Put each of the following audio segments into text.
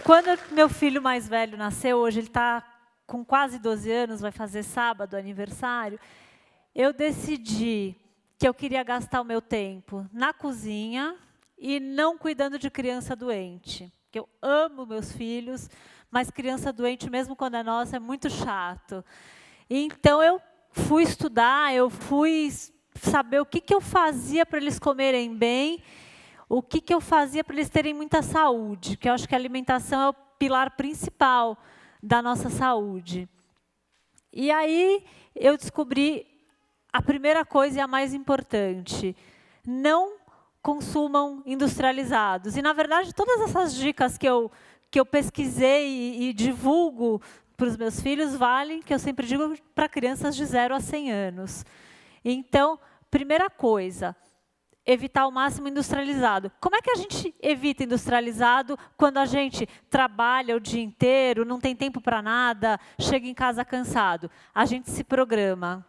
Quando meu filho mais velho nasceu, hoje ele está com quase 12 anos, vai fazer sábado aniversário, eu decidi que eu queria gastar o meu tempo na cozinha e não cuidando de criança doente. Que eu amo meus filhos, mas criança doente, mesmo quando é nossa, é muito chato. Então eu fui estudar, eu fui saber o que eu fazia para eles comerem bem, o que eu fazia para eles terem muita saúde, que eu acho que a alimentação é o pilar principal da nossa saúde. E aí eu descobri a primeira coisa e a mais importante: não consumam industrializados. E, na verdade, todas essas dicas que eu pesquisei e divulgo para os meus filhos valem, que eu sempre digo, para crianças de 0 a 100 anos. Então, primeira coisa, evitar ao máximo industrializado. Como é que a gente evita industrializado quando a gente trabalha o dia inteiro, não tem tempo para nada, chega em casa cansado? A gente se programa.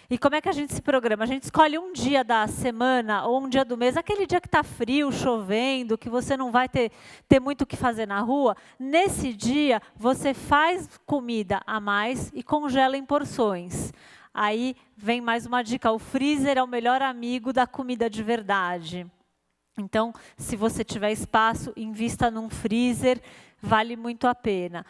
E como é que a gente se programa? A gente escolhe um dia da semana ou um dia do mês, aquele dia que está frio, chovendo, que você não vai ter muito o que fazer na rua. Nesse dia, você faz comida a mais e congela em porções. Aí vem mais uma dica: o freezer é o melhor amigo da comida de verdade. Então, se você tiver espaço, invista num freezer, vale muito a pena.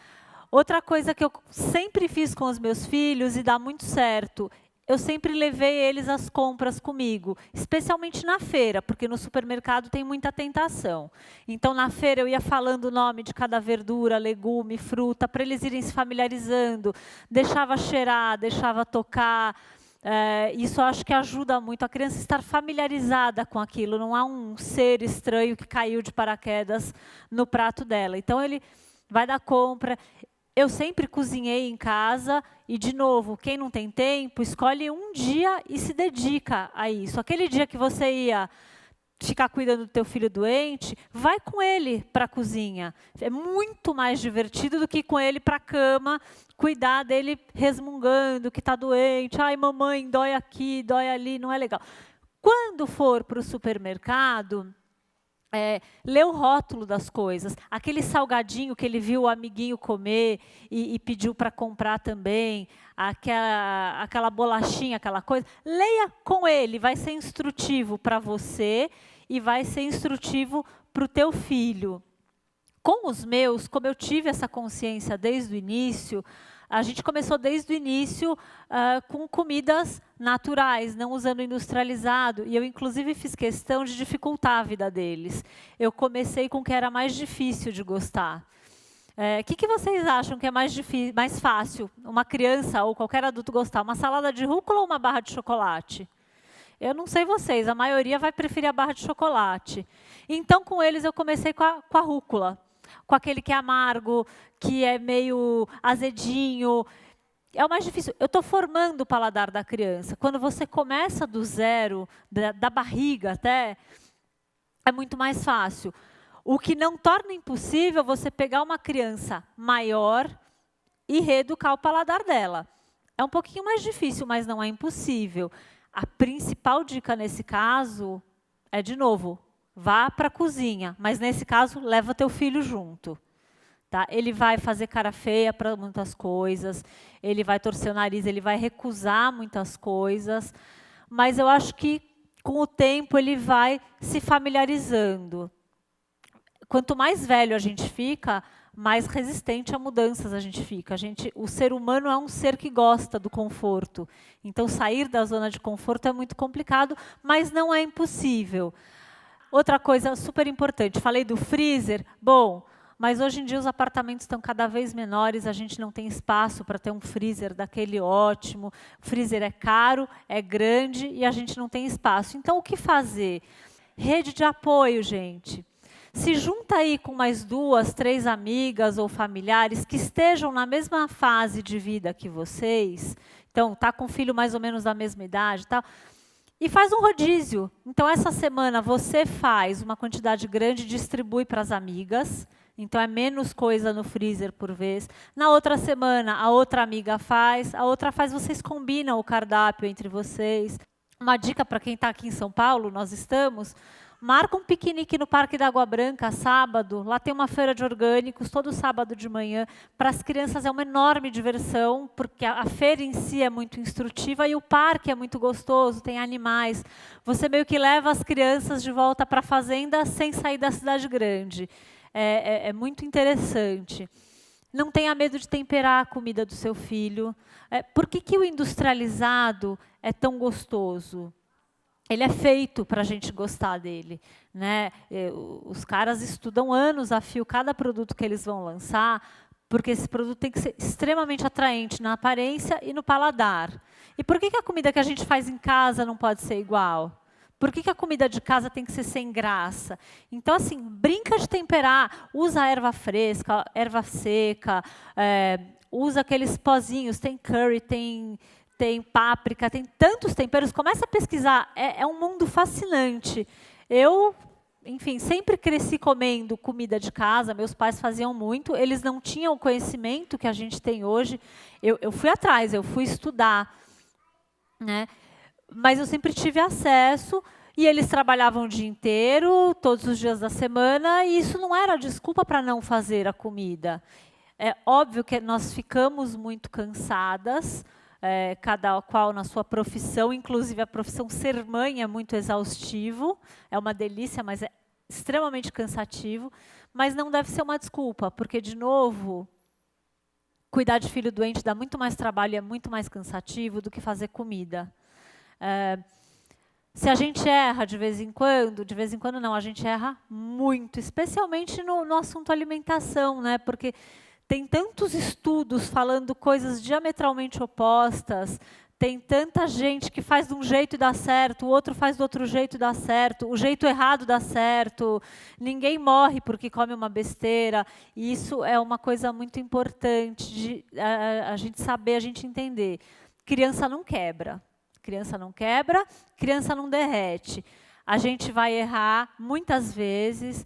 Outra coisa que eu sempre fiz com os meus filhos e dá muito certo: eu sempre levei eles às compras comigo, especialmente na feira, porque no supermercado tem muita tentação. Então, na feira, eu ia falando o nome de cada verdura, legume, fruta, para eles irem se familiarizando. Deixava cheirar, deixava tocar. Isso eu acho que ajuda muito a criança a estar familiarizada com aquilo. Não há um ser estranho que caiu de paraquedas no prato dela. Então, ele vai dar compra. Eu sempre cozinhei em casa e, de novo, quem não tem tempo, escolhe um dia e se dedica a isso. Aquele dia que você ia ficar cuidando do teu filho doente, vai com ele para a cozinha. É muito mais divertido do que ir com ele para a cama, cuidar dele resmungando que está doente. Ai, mamãe, dói aqui, dói ali, não é legal. Quando for para o supermercado, lê o rótulo das coisas. Aquele salgadinho que ele viu o amiguinho comer e pediu para comprar também, aquela bolachinha, aquela coisa, leia com ele, vai ser instrutivo para você e vai ser instrutivo para o teu filho. Com os meus, como eu tive essa consciência desde o início, a gente começou desde o início com comidas naturais, não usando industrializado. E eu, inclusive, fiz questão de dificultar a vida deles. Eu comecei com o que era mais difícil de gostar. O que vocês acham que é mais fácil uma criança ou qualquer adulto gostar? Uma salada de rúcula ou uma barra de chocolate? Eu não sei vocês, a maioria vai preferir a barra de chocolate. Então, com eles, eu comecei com a rúcula. Com aquele que é amargo, que é meio azedinho. É o mais difícil. Eu estou formando o paladar da criança. Quando você começa do zero, da barriga até, é muito mais fácil. O que não torna impossível você pegar uma criança maior e reeducar o paladar dela. É um pouquinho mais difícil, mas não é impossível. A principal dica nesse caso é, de novo, vá para a cozinha, mas nesse caso, leva teu filho junto. Tá? Ele vai fazer cara feia para muitas coisas, ele vai torcer o nariz, ele vai recusar muitas coisas, mas eu acho que, com o tempo, ele vai se familiarizando. Quanto mais velho a gente fica, mais resistente a mudanças a gente fica. O ser humano é um ser que gosta do conforto. Então, sair da zona de conforto é muito complicado, mas não é impossível. Outra coisa super importante, falei do freezer. Bom, mas hoje em dia os apartamentos estão cada vez menores, a gente não tem espaço para ter um freezer daquele ótimo. O freezer é caro, é grande e a gente não tem espaço. Então, o que fazer? Rede de apoio, gente. Se junta aí com mais 2, 3 amigas ou familiares que estejam na mesma fase de vida que vocês. Então, está com o filho mais ou menos da mesma idade e tal. E faz um rodízio. Então, essa semana você faz uma quantidade grande e distribui para as amigas. Então, é menos coisa no freezer por vez. Na outra semana, a outra amiga faz, a outra faz, vocês combinam o cardápio entre vocês. Uma dica para quem está aqui em São Paulo, nós estamos, Marca um piquenique no Parque da Água Branca, sábado. Lá tem uma feira de orgânicos, todo sábado de manhã. Para as crianças é uma enorme diversão, porque a feira em si é muito instrutiva e o parque é muito gostoso, tem animais. Você meio que leva as crianças de volta para a fazenda sem sair da cidade grande. É muito interessante. Não tenha medo de temperar a comida do seu filho. Por que o industrializado é tão gostoso? Ele é feito para a gente gostar dele, né? Os caras estudam anos a fio cada produto que eles vão lançar, porque esse produto tem que ser extremamente atraente na aparência e no paladar. E por que a comida que a gente faz em casa não pode ser igual? Por que a comida de casa tem que ser sem graça? Então, assim, brinca de temperar, usa erva fresca, erva seca, usa aqueles pozinhos, tem curry, tem páprica, tem tantos temperos. Começa a pesquisar, é um mundo fascinante. Eu, enfim, sempre cresci comendo comida de casa, meus pais faziam muito, eles não tinham o conhecimento que a gente tem hoje. Eu fui atrás, eu fui estudar, né? Mas eu sempre tive acesso, e eles trabalhavam o dia inteiro, todos os dias da semana, e isso não era desculpa para não fazer a comida. É óbvio que nós ficamos muito cansadas, cada qual na sua profissão, inclusive a profissão ser mãe é muito exaustivo, é uma delícia, mas é extremamente cansativo, mas não deve ser uma desculpa, porque, de novo, cuidar de filho doente dá muito mais trabalho e é muito mais cansativo do que fazer comida. Se a gente erra de vez em quando não, a gente erra muito, especialmente no assunto alimentação, né? Porque tem tantos estudos falando coisas diametralmente opostas, tem tanta gente que faz de um jeito e dá certo, o outro faz do outro jeito e dá certo, o jeito errado dá certo, ninguém morre porque come uma besteira, e isso é uma coisa muito importante de a gente saber, a gente entender. Criança não quebra. Criança não quebra, criança não derrete. A gente vai errar muitas vezes,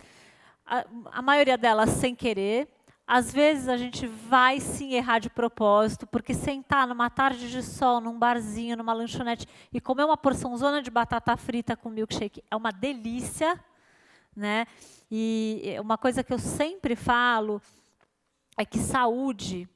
a maioria delas sem querer. Às vezes a gente vai sim errar de propósito, porque sentar numa tarde de sol, num barzinho, numa lanchonete e comer uma porçãozona de batata frita com milkshake é uma delícia, né? E uma coisa que eu sempre falo é que saúde,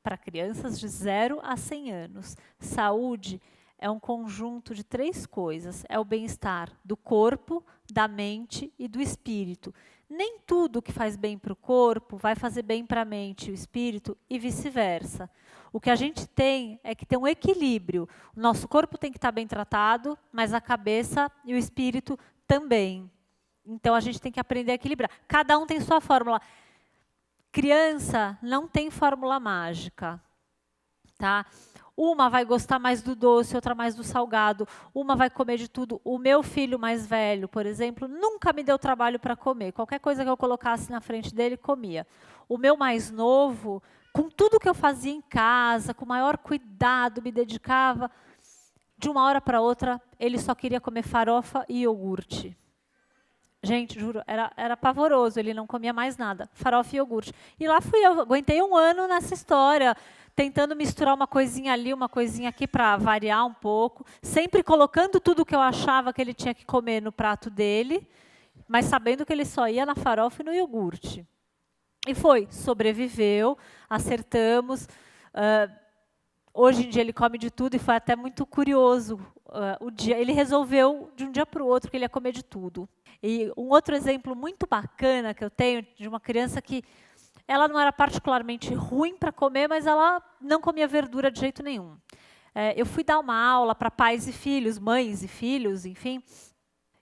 para crianças de 0 a 100 anos, saúde é um conjunto de 3 coisas. É o bem-estar do corpo, da mente e do espírito. Nem tudo que faz bem para o corpo vai fazer bem para a mente e o espírito e vice-versa. O que a gente tem é que ter um equilíbrio. O nosso corpo tem que estar bem tratado, mas a cabeça e o espírito também. Então, a gente tem que aprender a equilibrar. Cada um tem sua fórmula. Criança não tem fórmula mágica, tá? Uma vai gostar mais do doce, outra mais do salgado. Uma vai comer de tudo. O meu filho mais velho, por exemplo, nunca me deu trabalho para comer. Qualquer coisa que eu colocasse na frente dele, comia. O meu mais novo, com tudo que eu fazia em casa, com o maior cuidado, me dedicava, de uma hora para outra, ele só queria comer farofa e iogurte. Gente, juro, era pavoroso, ele não comia mais nada, farofa e iogurte. E lá fui eu, aguentei 1 ano nessa história, tentando misturar uma coisinha ali, uma coisinha aqui para variar um pouco, sempre colocando tudo que eu achava que ele tinha que comer no prato dele, mas sabendo que ele só ia na farofa e no iogurte. E foi, sobreviveu, acertamos. Hoje em dia ele come de tudo e foi até muito curioso o dia. Ele resolveu de um dia para o outro que ele ia comer de tudo. E um outro exemplo muito bacana que eu tenho de uma criança que ela não era particularmente ruim para comer, mas ela não comia verdura de jeito nenhum. Eu fui dar uma aula para pais e filhos, mães e filhos, enfim,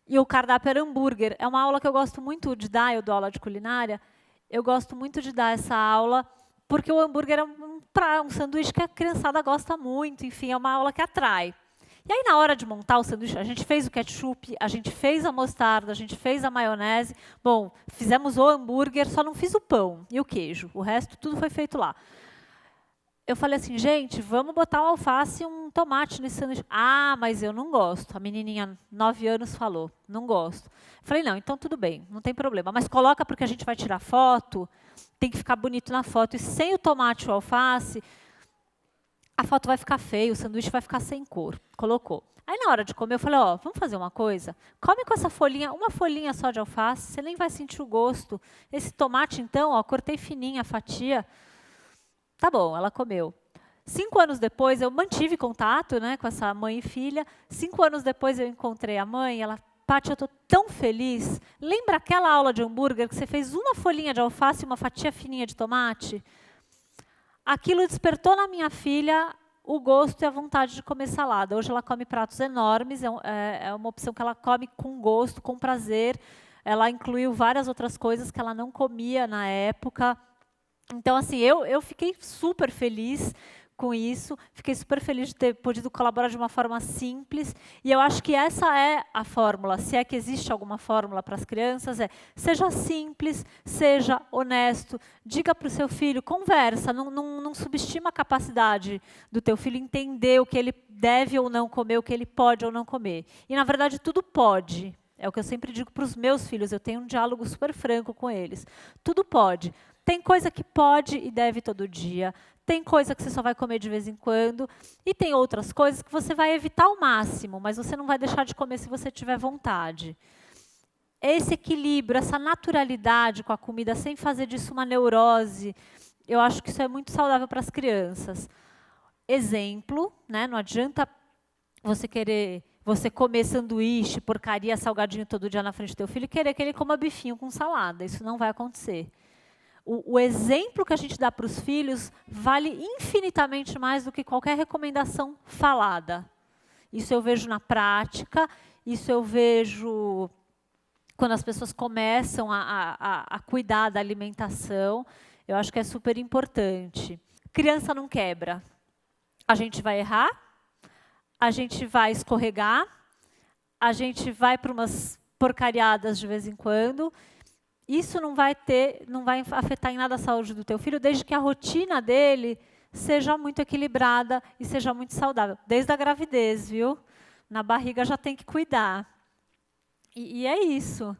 e o cardápio era hambúrguer. É uma aula que eu gosto muito de dar, eu dou aula de culinária, eu gosto muito de dar essa aula, porque o hambúrguer é um sanduíche que a criançada gosta muito, enfim, é uma aula que atrai. E aí, na hora de montar o sanduíche, a gente fez o ketchup, a gente fez a mostarda, a gente fez a maionese. Bom, fizemos o hambúrguer, só não fiz o pão e o queijo. O resto, tudo foi feito lá. Eu falei assim, gente, vamos botar um alface e um tomate nesse sanduíche. Ah, mas eu não gosto. A menininha, 9 anos, falou, não gosto. Eu falei, não, então tudo bem, não tem problema. Mas coloca porque a gente vai tirar foto, tem que ficar bonito na foto. E sem o tomate e o alface, a foto vai ficar feia, o sanduíche vai ficar sem cor. Colocou. Aí, na hora de comer, eu falei, ó, vamos fazer uma coisa? Come com essa folhinha, uma folhinha só de alface, você nem vai sentir o gosto. Esse tomate, então, ó, cortei fininha a fatia. Tá bom, ela comeu. 5 anos depois, eu mantive contato, né, com essa mãe e filha. 5 anos depois, eu encontrei a mãe, ela... Paty, eu estou tão feliz. Lembra aquela aula de hambúrguer que você fez uma folhinha de alface e uma fatia fininha de tomate? Aquilo despertou na minha filha o gosto e a vontade de comer salada. Hoje ela come pratos enormes, é uma opção que ela come com gosto, com prazer. Ela incluiu várias outras coisas que ela não comia na época. Então, assim, eu fiquei super feliz com isso, fiquei super feliz de ter podido colaborar de uma forma simples, e eu acho que essa é a fórmula, se é que existe alguma fórmula para as crianças, seja simples, seja honesto, diga para o seu filho, conversa, não subestima a capacidade do teu filho entender o que ele deve ou não comer, o que ele pode ou não comer. E, na verdade, tudo pode. É o que eu sempre digo para os meus filhos, eu tenho um diálogo super franco com eles. Tudo pode. Tem coisa que pode e deve todo dia, tem coisa que você só vai comer de vez em quando, e tem outras coisas que você vai evitar ao máximo, mas você não vai deixar de comer se você tiver vontade. Esse equilíbrio, essa naturalidade com a comida, sem fazer disso uma neurose, eu acho que isso é muito saudável para as crianças. Exemplo, né, não adianta você comer sanduíche, porcaria, salgadinho todo dia na frente do teu filho e querer que ele coma bifinho com salada. Isso não vai acontecer. O exemplo que a gente dá para os filhos vale infinitamente mais do que qualquer recomendação falada. Isso eu vejo na prática, isso eu vejo quando as pessoas começam a cuidar da alimentação. Eu acho que é super importante. Criança não quebra. A gente vai errar, a gente vai escorregar, a gente vai para umas porcariadas de vez em quando. Isso não vai afetar em nada a saúde do teu filho, desde que a rotina dele seja muito equilibrada e seja muito saudável. Desde a gravidez, viu? Na barriga já tem que cuidar. E é isso.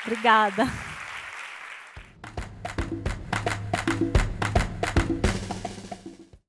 Obrigada.